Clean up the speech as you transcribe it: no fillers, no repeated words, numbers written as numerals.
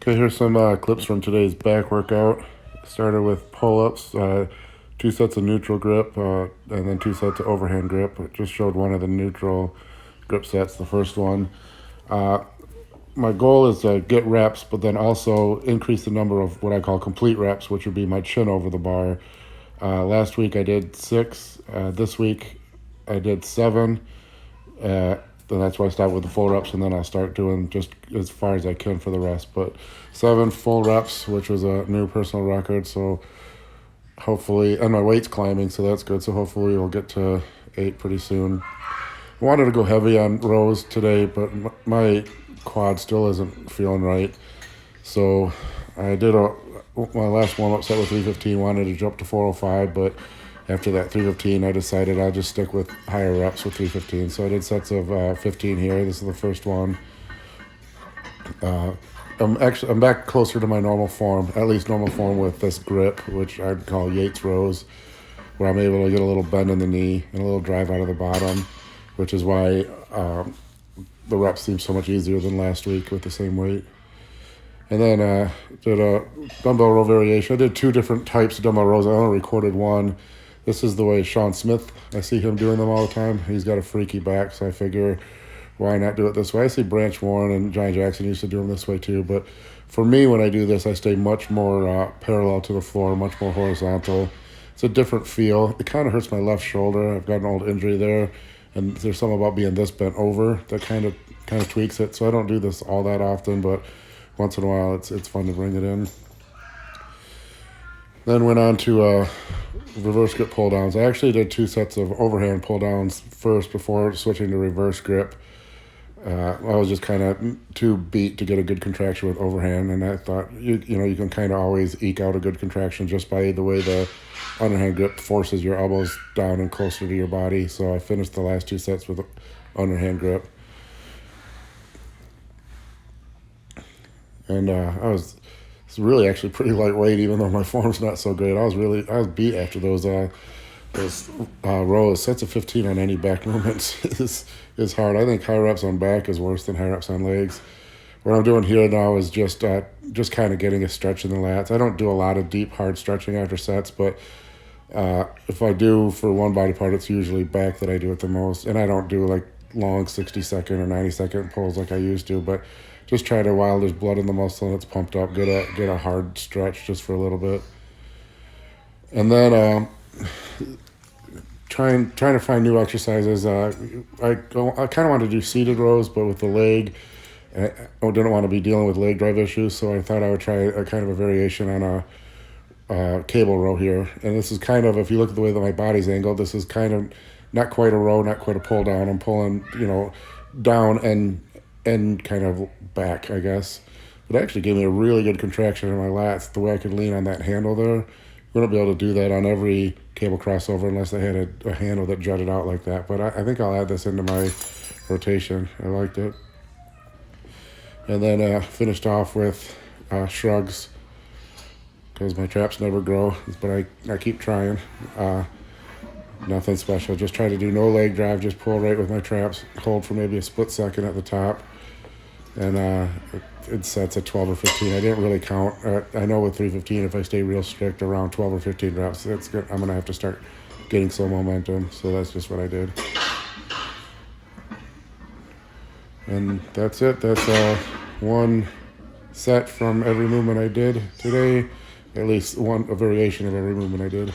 Okay, here's some clips from today's back workout. Started with pull-ups, 2 sets of neutral grip, and then 2 sets of overhand grip. I just showed one of the neutral grip sets, the first one. My goal is to get reps, but then also increase the number of what I call complete reps, which would be my chin over the bar. Last week I did 6. This week I did 7. Then that's why I start with the full reps, and then I'll start doing just as far as I can for the rest. But 7 full reps, which was a new personal record. So hopefully, and my weight's climbing, so that's good. So hopefully we'll get to 8 pretty soon. I wanted to go heavy on rows today, but my quad still isn't feeling right. So I did my last warm-up set with 315, wanted to jump to 405, but after that 315, I decided I'll just stick with higher reps with 315. So I did sets of 15 here. This is the first one. I'm back closer to my normal form, at least normal form with this grip, which I'd call Yates rows, where I'm able to get a little bend in the knee and a little drive out of the bottom, which is why the reps seem so much easier than last week with the same weight. And then did a dumbbell row variation. I did 2 different types of dumbbell rows. I only recorded one. This is the way Sean Smith, I see him doing them all the time. He's got a freaky back, so I figure why not do it this way? I see Branch Warren and Johnny Jackson used to do them this way too. But for me, when I do this, I stay much more parallel to the floor, much more horizontal. It's a different feel. It kind of hurts my left shoulder. I've got an old injury there, and there's something about being this bent over that kind of tweaks it. So I don't do this all that often, but once in a while, it's fun to bring it in. Then went on to reverse grip pull downs. I actually did 2 sets of overhand pull downs first before switching to reverse grip. I was just kind of too beat to get a good contraction with overhand, and I thought you can kind of always eke out a good contraction just by the way the underhand grip forces your elbows down and closer to your body. So I finished the last 2 sets with underhand grip, and I was really actually pretty lightweight, even though my form's not so great. I was beat after those rows. Sets of 15 on any back movements is hard. I think high reps on back is worse than high reps on legs. What I'm doing here now is just kind of getting a stretch in the lats. I don't do a lot of deep, hard stretching after sets, but if I do for one body part, it's usually back that I do it the most. And I don't do like long 60-second or 90-second pulls like I used to, but just try to, while there's blood in the muscle and it's pumped up, get a hard stretch just for a little bit. And then trying to find new exercises. I kind of want to do seated rows, but with the leg, I didn't want to be dealing with leg drive issues, so I thought I would try a kind of a variation on a cable row here. And this is kind of, if you look at the way that my body's angled, this is kind of not quite a row, not quite a pull down. I'm pulling, down and kind of back, I guess. But it actually gave me a really good contraction in my lats. The way I could lean on that handle there, you wouldn't be able to do that on every cable crossover unless I had a handle that jutted out like that. But I think I'll add this into my rotation. I liked it. And then finished off with shrugs, because my traps never grow, but I keep trying. Nothing special. Just try to do no leg drive, just pull right with my traps, hold for maybe a split second at the top. And it sets at 12 or 15. I didn't really count. I know with 315, if I stay real strict around 12 or 15 reps, that's good. I'm going to have to start getting some momentum. So that's just what I did. And that's it. That's one set from every movement I did today. At least a variation of every movement I did.